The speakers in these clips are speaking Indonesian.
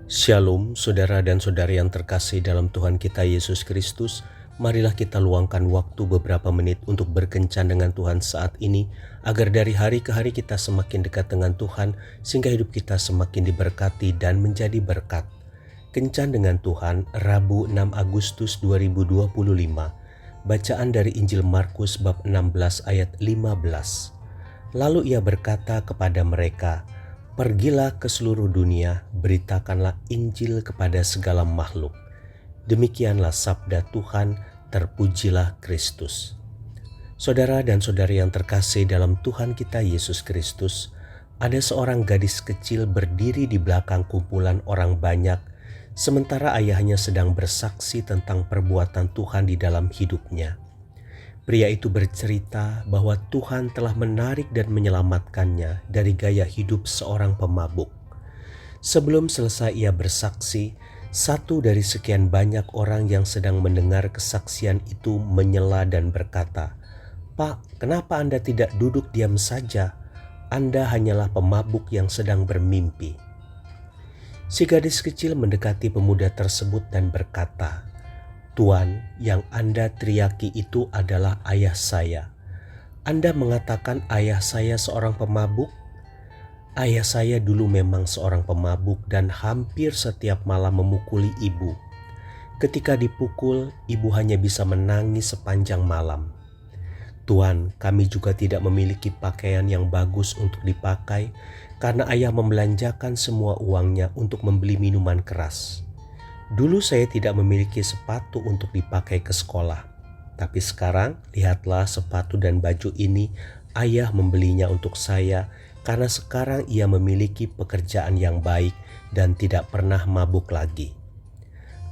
Shalom, saudara dan saudari yang terkasih dalam Tuhan kita Yesus Kristus. Marilah kita luangkan waktu beberapa menit untuk berkencan dengan Tuhan saat ini, agar dari hari ke hari kita semakin dekat dengan Tuhan, sehingga hidup kita semakin diberkati dan menjadi berkat. Kencan dengan Tuhan, Rabu 6 Agustus 2025. Bacaan dari Injil Markus bab 16 ayat 15. Lalu ia berkata kepada mereka, "Pergilah ke seluruh dunia, beritakanlah Injil kepada segala makhluk." Demikianlah sabda Tuhan, terpujilah Kristus. Saudara dan saudari yang terkasih dalam Tuhan kita Yesus Kristus, ada seorang gadis kecil berdiri di belakang kumpulan orang banyak, sementara ayahnya sedang bersaksi tentang perbuatan Tuhan di dalam hidupnya. Pria itu bercerita bahwa Tuhan telah menarik dan menyelamatkannya dari gaya hidup seorang pemabuk. Sebelum selesai ia bersaksi, satu dari sekian banyak orang yang sedang mendengar kesaksian itu menyela dan berkata, "Pak, kenapa Anda tidak duduk diam saja? Anda hanyalah pemabuk yang sedang bermimpi." Si gadis kecil mendekati pemuda tersebut dan berkata, "Tuan, yang Anda teriaki itu adalah ayah saya. Anda mengatakan ayah saya seorang pemabuk? Ayah saya dulu memang seorang pemabuk dan hampir setiap malam memukuli ibu. Ketika dipukul, ibu hanya bisa menangis sepanjang malam. Tuan, kami juga tidak memiliki pakaian yang bagus untuk dipakai karena ayah membelanjakan semua uangnya untuk membeli minuman keras. Dulu saya tidak memiliki sepatu untuk dipakai ke sekolah, tapi sekarang lihatlah sepatu dan baju ini ayah membelinya untuk saya karena sekarang ia memiliki pekerjaan yang baik dan tidak pernah mabuk lagi.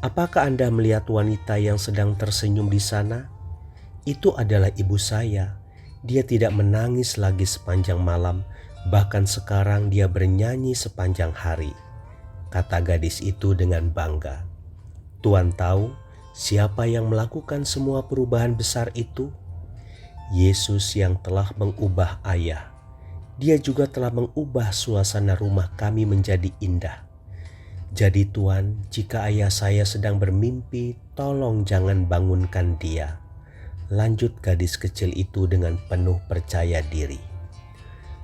Apakah Anda melihat wanita yang sedang tersenyum di sana? Itu adalah ibu saya. Dia tidak menangis lagi sepanjang malam, bahkan sekarang dia bernyanyi sepanjang hari," kata gadis itu dengan bangga. Tuhan tahu siapa yang melakukan semua perubahan besar itu? Yesus yang telah mengubah ayah. Dia juga telah mengubah suasana rumah kami menjadi indah. Jadi Tuhan, jika ayah saya sedang bermimpi, tolong jangan bangunkan dia," lanjut gadis kecil itu dengan penuh percaya diri.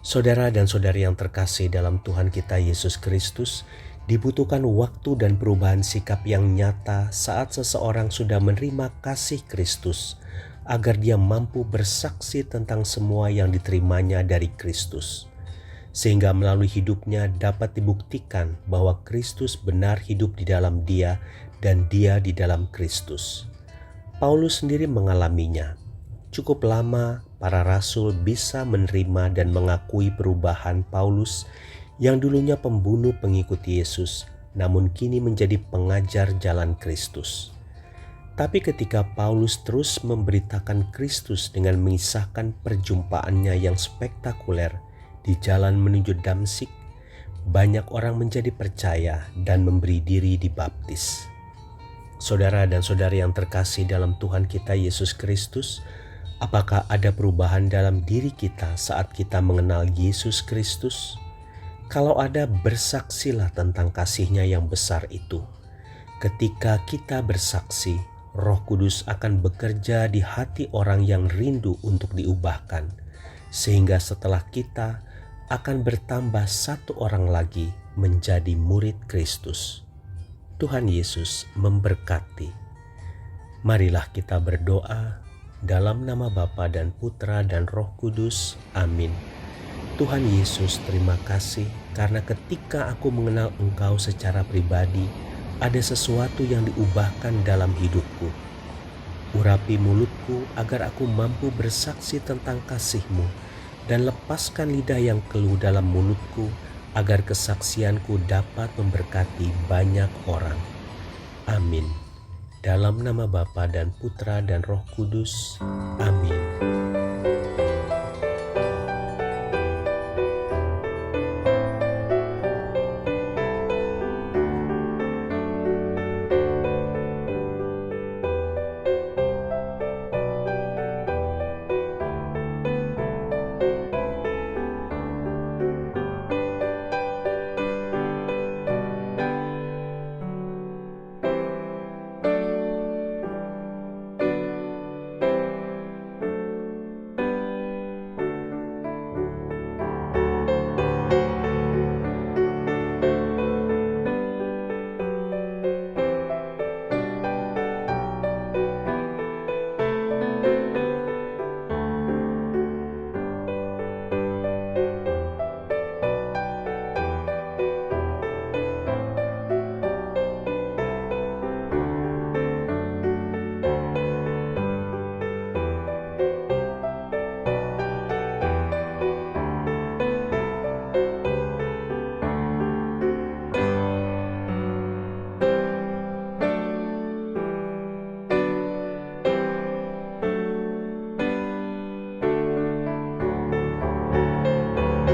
Saudara dan saudari yang terkasih dalam Tuhan kita Yesus Kristus, dibutuhkan waktu dan perubahan sikap yang nyata saat seseorang sudah menerima kasih Kristus, agar dia mampu bersaksi tentang semua yang diterimanya dari Kristus, sehingga melalui hidupnya dapat dibuktikan bahwa Kristus benar hidup di dalam dia dan dia di dalam Kristus. Paulus sendiri mengalaminya. Cukup lama para rasul bisa menerima dan mengakui perubahan Paulus yang dulunya pembunuh pengikut Yesus, namun kini menjadi pengajar jalan Kristus. Tapi ketika Paulus terus memberitakan Kristus dengan mengisahkan perjumpaannya yang spektakuler di jalan menuju Damsyik, banyak orang menjadi percaya dan memberi diri dibaptis. Saudara dan saudari yang terkasih dalam Tuhan kita Yesus Kristus, apakah ada perubahan dalam diri kita saat kita mengenal Yesus Kristus? Kalau ada, bersaksilah tentang kasih-Nya yang besar itu. Ketika kita bersaksi, Roh Kudus akan bekerja di hati orang yang rindu untuk diubahkan, sehingga setelah kita akan bertambah satu orang lagi menjadi murid Kristus. Tuhan Yesus memberkati. Marilah kita berdoa dalam nama Bapa dan Putra dan Roh Kudus. Amin. Tuhan Yesus, terima kasih karena ketika aku mengenal Engkau secara pribadi, ada sesuatu yang diubahkan dalam hidupku. Urapi mulutku agar aku mampu bersaksi tentang kasih-Mu, dan lepaskan lidah yang keluh dalam mulutku agar kesaksianku dapat memberkati banyak orang. Amin. Dalam nama Bapa dan Putra dan Roh Kudus. Amin.